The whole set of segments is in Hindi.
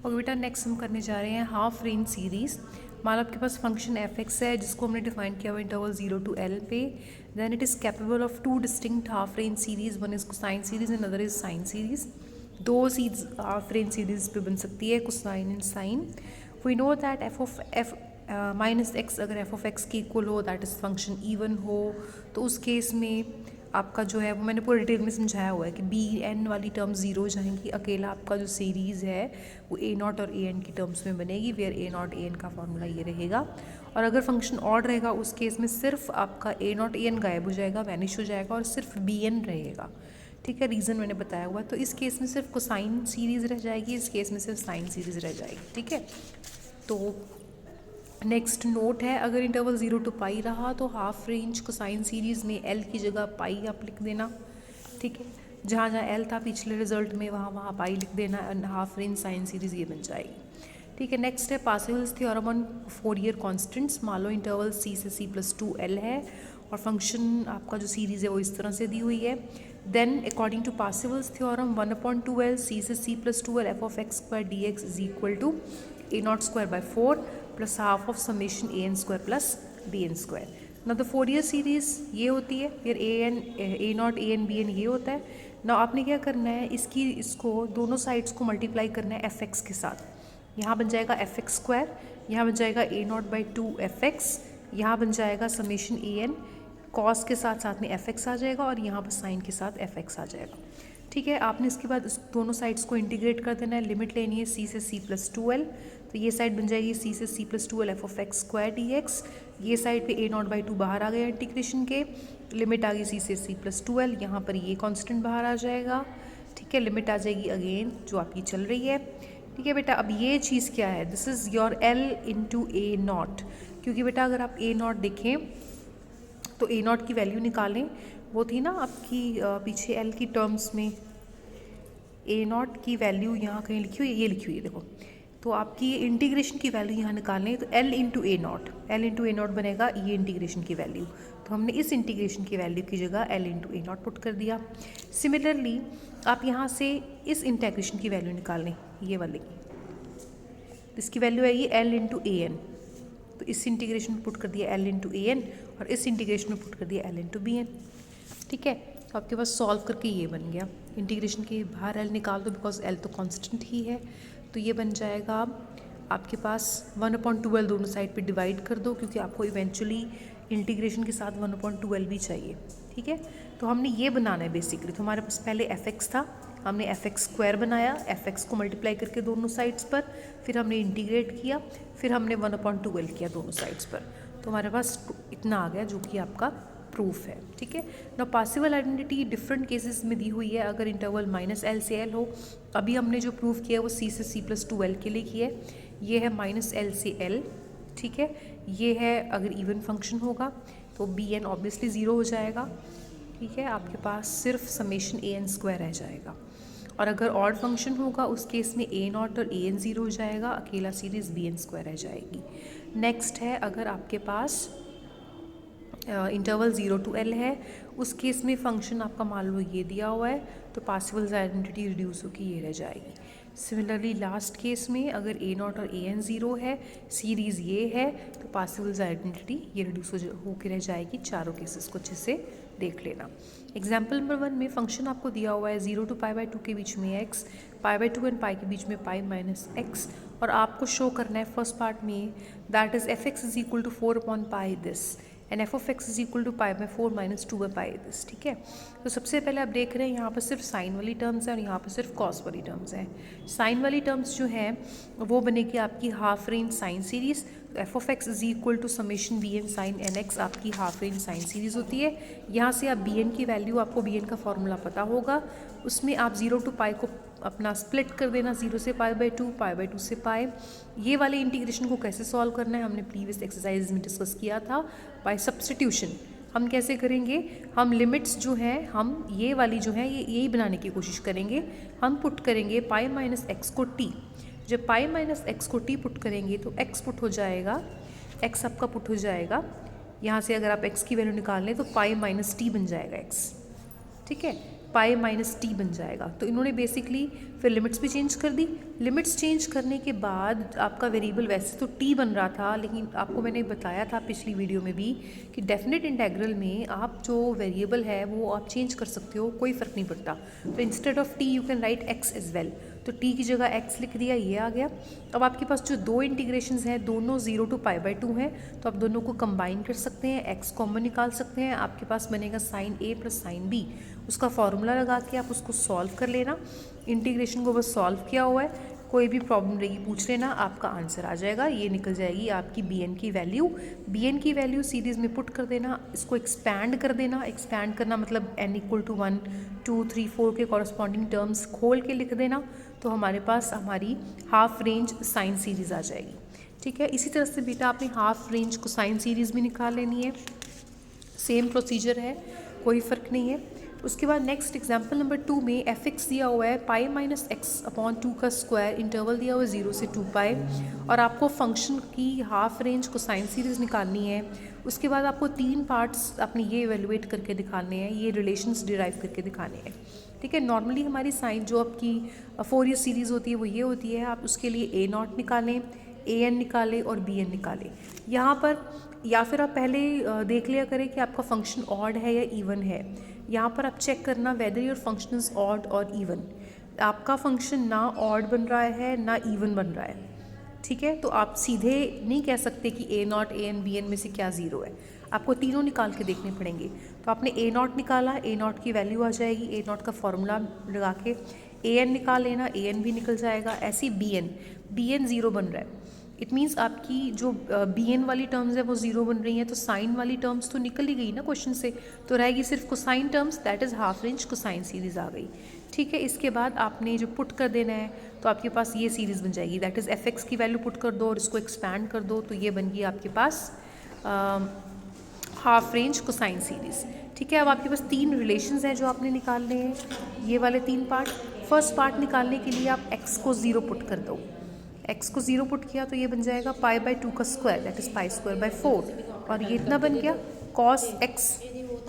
और बेटा नेक्स्ट हम करने जा रहे हैं हाफ रेंज सीरीज़। मान लो आपके पास फंक्शन एफ एक्स है जिसको हमने डिफाइन किया हुआ इंटरवल 0 to L पे। Then it is capable of two distinct half range series, one is cosine series and other is sine series. दो सीरीज हाफ रेंज सीरीज़ पे बन सकती है, cosine and sine. We know that f of f minus x अगर एफ ऑफ एक्स के इक्वल हो, दैट इज़ फंक्शन इवन हो, तो उस केस में आपका जो है वो मैंने पूरे डिटेल में समझाया हुआ है कि बी एन वाली टर्म ज़ीरो हो जाएंगी। अकेला आपका जो सीरीज़ है वो ए नॉट और ए एन की टर्म्स में बनेगी, where a naught A n का फॉर्मूला ये रहेगा। और अगर फंक्शन ऑड रहेगा उस केस में सिर्फ आपका ए नॉट ए एन गायब हो जाएगा, वैनिश हो जाएगा और सिर्फ बी एन रहेगा। ठीक है, रीज़न मैंने बताया हुआ है। तो इस केस में सिर्फ कोसाइन सीरीज़ रह जाएगी, इस केस में सिर्फ साइन सीरीज़ रह जाएगी। ठीक है, तो नेक्स्ट नोट है, अगर इंटरवल 0 to पाई रहा तो हाफ रेंज कोसाइन सीरीज़ में एल की जगह पाई आप लिख देना। ठीक है, जहाँ जहाँ एल था पिछले रिजल्ट में वहाँ वहाँ पाई लिख देना and half range sine series ये बन जाएगी। ठीक है, नेक्स्ट है पार्सेवल्स थ्योरम ऑन फोरियर कॉन्स्टेंट्स। मान लो इंटरवल सी से C+2L है और फंक्शन आपका जो सीरीज़ है वो इस तरह से दी हुई है। Then according to Parseval's theorem 1/2L c से C+2L f of x square d x is equal to a naught square by 4 plus half of summation a n square plus b n square. ना द फोरियर सीरीज़ ये होती है, फिर a naught A N B n ये होता है ना। आपने क्या करना है, इसको दोनों साइड्स को मल्टीप्लाई करना है एफ एक्स के साथ। यहाँ बन जाएगा एफ एक्स स्क्वायर, यहाँ बन जाएगा ए नॉट बाई 2 एफ एक्स, यहाँ बन जाएगा समेशन ए एन, कॉस के साथ साथ में एफ एक्स आ जाएगा और यहाँ पर साइन के साथ एफ एक्स आ जाएगा। ठीक है, आपने इसके बाद इस दोनों साइड्स को इंटीग्रेट कर देना है। लिमिट लेनी है सी से C+2L, तो ये साइड बन जाएगी सी से C+2L f of x square d x. ये साइड पे ए नॉट बाई 2 बाहर आ गया इंटीग्रेशन के, लिमिट आ गई सी से C+2L, यहाँ पर ये कॉन्स्टेंट बाहर आ जाएगा। ठीक है, लिमिट आ जाएगी अगेन जो आपकी चल रही है। ठीक है बेटा, अब ये चीज़ क्या है, this is your L into A not. क्योंकि बेटा अगर आप ए नॉट देखें तो ए नॉट की वैल्यू निकालें, वो थी ना आपकी पीछे एल की टर्म्स में ए नॉट की वैल्यू यहाँ कहीं लिखी हुई है, ये लिखी हुई है देखो। तो आपकी इंटीग्रेशन की वैल्यू यहाँ निकालनी है, तो एल इंटू ए नॉट बनेगा ये इंटीग्रेशन की वैल्यू। तो हमने इस इंटीग्रेशन की वैल्यू की जगह L into A not put कर दिया। सिमिलरली आप यहाँ से इस इंटीग्रेशन की वैल्यू निकालें, ये वाले की, इसकी वैल्यू आएगी एल इंटू ए एन। तो इस इंटीग्रेशन में पुट कर दिया एल इंटू ए एन और इस इंटीग्रेशन में पुट कर दिया एल इंटू बी एन। ठीक है, तो आपके पास सॉल्व करके ये बन गया। इंटीग्रेशन के बाहर एल निकाल दो बिकॉज एल तो कांस्टेंट ही है, तो ये बन जाएगा आपके पास 1/2L, दोनों साइड पे डिवाइड कर दो क्योंकि आपको इवेंचुअली इंटीग्रेशन के साथ 1/2L भी चाहिए। ठीक है, तो हमने ये बनाना है बेसिकली। तो हमारे पास पहले एफ एक्स था, हमने एफ एक्स स्क्वायर बनाया, एफ एक्स को मल्टीप्लाई करके दोनों साइड्स पर, फिर हमने इंटीग्रेट किया, फिर हमने 1/2L किया दोनों साइड्स पर। तो हमारे पास इतना आ गया जो कि आपका प्रूफ है। ठीक है, ना पार्शियल आइडेंटिटी डिफरेंट केसेस में दी हुई है अगर इंटरवल -L से L हो। अभी हमने जो प्रूफ किया है वो C से C+2L के लिए किया है। ये है -L से L। ठीक है, ये है अगर इवन फंक्शन होगा तो बी एन ऑब्वियसली 0 हो जाएगा। ठीक है, आपके पास सिर्फ समेशन ए एन स्क्वायर रह जाएगा। और अगर ऑड फंक्शन होगा उस केस में ए नॉट और ए एन 0 हो जाएगा, अकेला सीरीज़ बी एन स्क्वायर रह जाएगी। नेक्स्ट है अगर आपके पास इंटरवल 0 to L है, उस केस में फंक्शन आपका मान लो ये दिया हुआ है तो पार्शियल आइडेंटिटी रिड्यूस होकर ये रह जाएगी। सिमिलरली लास्ट केस में अगर ए नॉट और ए एन 0 है, सीरीज़ ये है, तो पार्शियल आइडेंटिटी ये रिड्यूस होकर रह जाएगी। चारों केसेस को अच्छे से देख लेना। एग्जाम्पल नंबर 1 में फंक्शन आपको दिया हुआ है 0 to π/2 के बीच में x, π/2 एंड पाई के बीच में पाई माइनस x, और आपको शो करना है फर्स्ट पार्ट में that is F X is equal to 4/π this and F of x is equal to π/4 - 2/π this. ठीक है, तो सबसे पहले आप देख रहे हैं यहाँ पर सिर्फ साइन वाली टर्म्स हैं और यहाँ पर सिर्फ कॉस वाली टर्म्स हैं। साइन वाली टर्म्स जो हैं वो बनेगी आपकी हाफ रेंज साइन सीरीज़। तो f of x is equal to summation b n sine n x आपकी हाफ रेंज साइन सीरीज़ होती है। यहाँ से आप बी एन की वैल्यू, आपको बी एन का फॉर्मूला पता होगा, उसमें आप 0 to π को अपना स्प्लिट कर देना, 0 से π/2, π/2 से पाई। ये वाले इंटीग्रेशन को कैसे सॉल्व करना है हमने प्रीवियस एक्सरसाइज में डिस्कस किया था बाय सब्स्टिट्यूशन। हम कैसे करेंगे, हम लिमिट्स जो हैं हम ये वाली जो है ये यही बनाने की कोशिश करेंगे। हम पुट करेंगे पाई माइनस एक्स को टी। जब पाई माइनस एक्स को टी पुट करेंगे तो एक्स पुट हो जाएगा, एक्स आपका पुट हो जाएगा। यहाँ से अगर आप एक्स की वैल्यू निकाल लें तो पाई माइनस टी बन जाएगा एक्स। ठीक है, पाई माइनस टी बन जाएगा। तो इन्होंने बेसिकली फिर लिमिट्स भी चेंज कर दी। लिमिट्स चेंज करने के बाद आपका वेरिएबल वैसे तो टी बन रहा था, लेकिन आपको मैंने बताया था पिछली वीडियो में भी कि डेफिनेट इंटेग्रल में आप जो वेरिएबल है वो आप चेंज कर सकते हो, कोई फ़र्क नहीं पड़ता। तो instead of t you can write x as well. तो टी की जगह एक्स लिख दिया, ये आ गया। अब आपके पास जो दो इंटीग्रेशंस हैं दोनों 0 to π/2 हैं, तो आप दोनों को कंबाइन कर सकते हैं, एक्स कॉमन निकाल सकते हैं। आपके पास बनेगा साइन ए प्लस साइन बी। उसका फॉर्मूला लगा के आप उसको सॉल्व कर लेना। इंटीग्रेशन को बस सॉल्व किया हुआ है, कोई भी प्रॉब्लम रहेगी पूछ लेना, आपका आंसर आ जाएगा। ये निकल जाएगी आपकी बी एन की वैल्यू। बी एन की वैल्यू सीरीज़ में पुट कर देना, इसको एक्सपैंड कर देना। एक्सपैंड करना मतलब n = 1 2 3 4 के कॉरस्पॉन्डिंग टर्म्स खोल के लिख देना, तो हमारे पास हमारी हाफ रेंज साइन सीरीज़ आ जाएगी। ठीक है, इसी तरह से बेटा आपने हाफ रेंज कोसाइन सीरीज़ भी निकाल लेनी है। सेम प्रोसीजर है, कोई फ़र्क नहीं है। उसके बाद नेक्स्ट एग्जाम्पल नंबर 2 में एफ एक्स दिया हुआ है पाई माइनस एक्स अपॉन 2 का स्क्वायर, इंटरवल दिया हुआ है 0 से 2 पाई, और आपको फंक्शन की हाफ रेंज कोसाइन सीरीज़ निकालनी है। उसके बाद आपको 3 पार्ट्स अपने ये इवेलुएट करके दिखाने हैं, ये रिलेशंस डिराइव करके दिखाने हैं। ठीक है, नॉर्मली हमारी साइन जो आपकी फोरियर सीरीज़ होती है वो ये होती है। आप उसके लिए ए नॉट निकालें, ए एन निकालें और बी एन निकालें यहाँ पर, या फिर आप पहले देख लिया करें कि आपका फंक्शन ऑड है या इवन है। यहाँ पर आप चेक करना whether your function is odd और इवन। आपका फंक्शन ना ऑड बन रहा है ना इवन बन रहा है। ठीक है, तो आप सीधे नहीं कह सकते कि A naught A N B N में से क्या ज़ीरो है, आपको तीनों निकाल के देखने पड़ेंगे। तो आपने ए नॉट निकाला, ए नॉट की वैल्यू आ जाएगी, ए नॉट का फॉर्मूला लगा के ए एन निकाल लेना, ए एन भी निकल जाएगा। ऐसे बी एन ज़ीरो बन रहा है, इट मीन्स आपकी जो बी एन वाली टर्म्स है वो ज़ीरो बन रही हैं, तो साइन वाली टर्म्स तो निकल ही गई ना क्वेश्चन से, तो रहेगी सिर्फ cosine terms, that is half range cosine series आ गई। ठीक है, इसके बाद आपने जो पुट कर देना है तो आपके पास ये सीरीज़ बन जाएगी, दैट इज़ एफ एक्स की वैल्यू पुट कर दो और इसको एक्सपैंड कर दो, तो ये बन गई आपके पास हाफ रेंज कोसाइन सीरीज़। ठीक है, अब आपके पास 3 रिलेशंस हैं जो आपने निकालने हैं, ये वाले 3 पार्ट। फर्स्ट पार्ट निकालने के लिए आप x को 0 पुट कर दो, x को 0 पुट किया तो ये बन जाएगा π/2 का स्क्वायर, दैट इज़ π²/4, और ये इतना बन गया cos x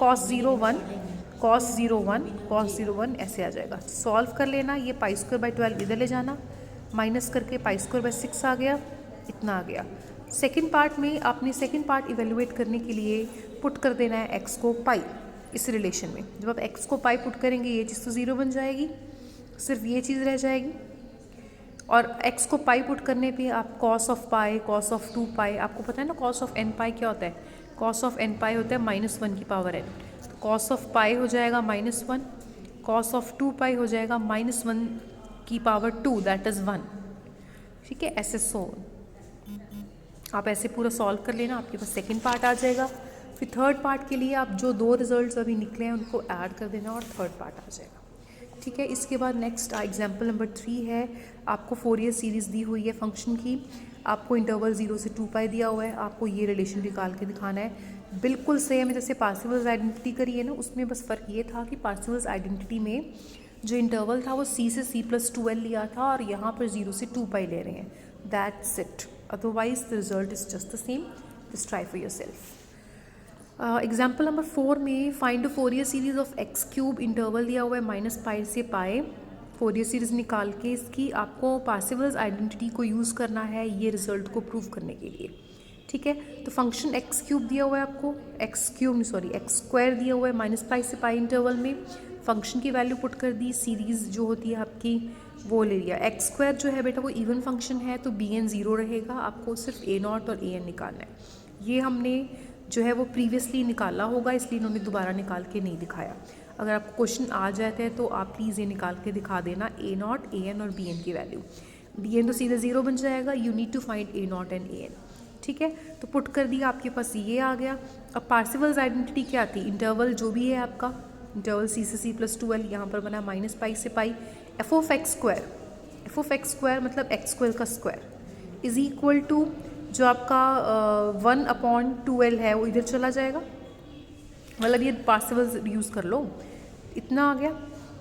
cos 0 1 cos 0 1 cos 0 1 ऐसे आ जाएगा। सॉल्व कर लेना, ये π²/12 इधर ले जाना, माइनस करके π²/6 आ गया, इतना आ गया। सेकेंड पार्ट में आपने सेकेंड पार्ट इवेलुएट करने के लिए पुट कर देना है x को पाई इस रिलेशन में। जब आप x को पाई पुट करेंगे ये चीज़ तो 0 बन जाएगी, सिर्फ ये चीज़ रह जाएगी, और x को पाई पुट करने पे आप cos of pi cos of 2 पाई, आपको पता है ना cos ऑफ n पाई क्या होता है, cos ऑफ n पाई होता है -1 की पावर n, तो cos ऑफ पाई हो जाएगा -1, cos ऑफ 2 पाई हो जाएगा -1 की पावर 2, दैट इज़ 1। ठीक है, ऐसे आप ऐसे पूरा सॉल्व कर लेना, आपके पास सेकेंड पार्ट आ जाएगा। फिर थर्ड पार्ट के लिए आप जो 2 रिजल्ट्स अभी निकले हैं उनको ऐड कर देना और थर्ड पार्ट आ जाएगा। ठीक है, इसके बाद नेक्स्ट एग्जाम्पल नंबर 3 है, आपको फोरियर सीरीज़ दी हुई है फंक्शन की, आपको इंटरवल 0 से 2 पाई दिया हुआ है, आपको ये रिलेशन निकाल के दिखाना है। बिल्कुल सेम जैसे पार्सिवल्स आइडेंटिटी करी है ना, उसमें बस फ़र्क ये था कि पार्सिवल्स आइडेंटिटी में जो इंटरवल था वो c से c+2l लिया था और यहाँ पर 0 से 2 पाई ले रहे हैं, that's it, otherwise the result is just the same, just try for yourself. Example number 4 में find the Fourier series of x³ interval दिया हुआ है -π से π। फोरियर सीरीज़ निकाल के इसकी आपको पार्सिवल्स आइडेंटिटी को यूज़ करना है ये रिजल्ट को प्रूव करने के लिए। ठीक है, तो फंक्शन x³ दिया हुआ है आपको, x² दिया हुआ है -π से π इंटरवल में, फंक्शन की वैल्यू पुट कर दी, सीरीज़ जो होती है आपकी वो ले लिया। x² जो है बेटा वो इवन फंक्शन है तो bn 0 रहेगा, आपको सिर्फ a0 और an निकालना है। ये हमने जो है वो प्रीवियसली निकाला होगा, इसलिए इन्होंने दोबारा निकाल के नहीं दिखाया। अगर आपको क्वेश्चन आ जाते हैं तो आप प्लीज़ ये निकाल के दिखा देना a0, an और bn की वैल्यू। bn तो सीधे 0 बन जाएगा, you need to find a0 and an। ठीक है, तो पुट कर दिया, आपके पास ये आ गया। अब पार्सिवल्स आइडेंटिटी क्या थी, इंटरवल जो भी है आपका, इंटरवल c से c+2l, यहाँ पर बना -π से π, f(x²) मतलब x² का स्क्वायर इज़ इक्वल टू जो आपका 1/2l है वो इधर चला जाएगा, मतलब ये पार्सिवल्स यूज़ कर लो, इतना आ गया।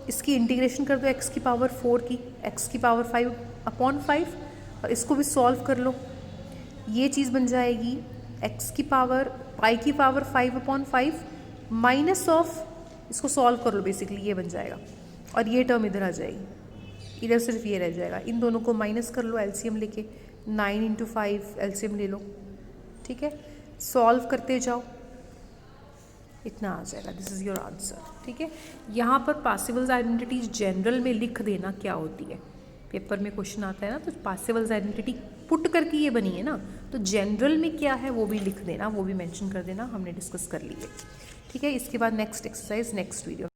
इसकी इंटीग्रेशन कर दो x की पावर 4 की, x की पावर 5/5, और इसको भी सॉल्व कर लो, ये चीज़ बन जाएगी x की पावर पाई की पावर 5/5 माइनस ऑफ इसको सॉल्व कर लो, बेसिकली ये बन जाएगा और ये टर्म इधर आ जाएगी, इधर सिर्फ ये रह जाएगा। इन दोनों को माइनस कर लो एलसीएम लेके, 9 × 5 एलसीएम ले लो, ठीक है, सॉल्व करते जाओ, इतना आ जाएगा। दिस इज़ योर आंसर, ठीक है। यहाँ पर पार्सिवल्स आइडेंटिटीज जनरल में लिख देना क्या होती है, पेपर में क्वेश्चन आता है ना, तो पार्सिवल्स आइडेंटिटी पुट करके ये बनी है ना, तो जनरल में क्या है वो भी लिख देना, वो भी मेंशन कर देना, हमने डिस्कस कर ली है, ठीक है। इसके बाद नेक्स्ट एक्सरसाइज नेक्स्ट वीडियो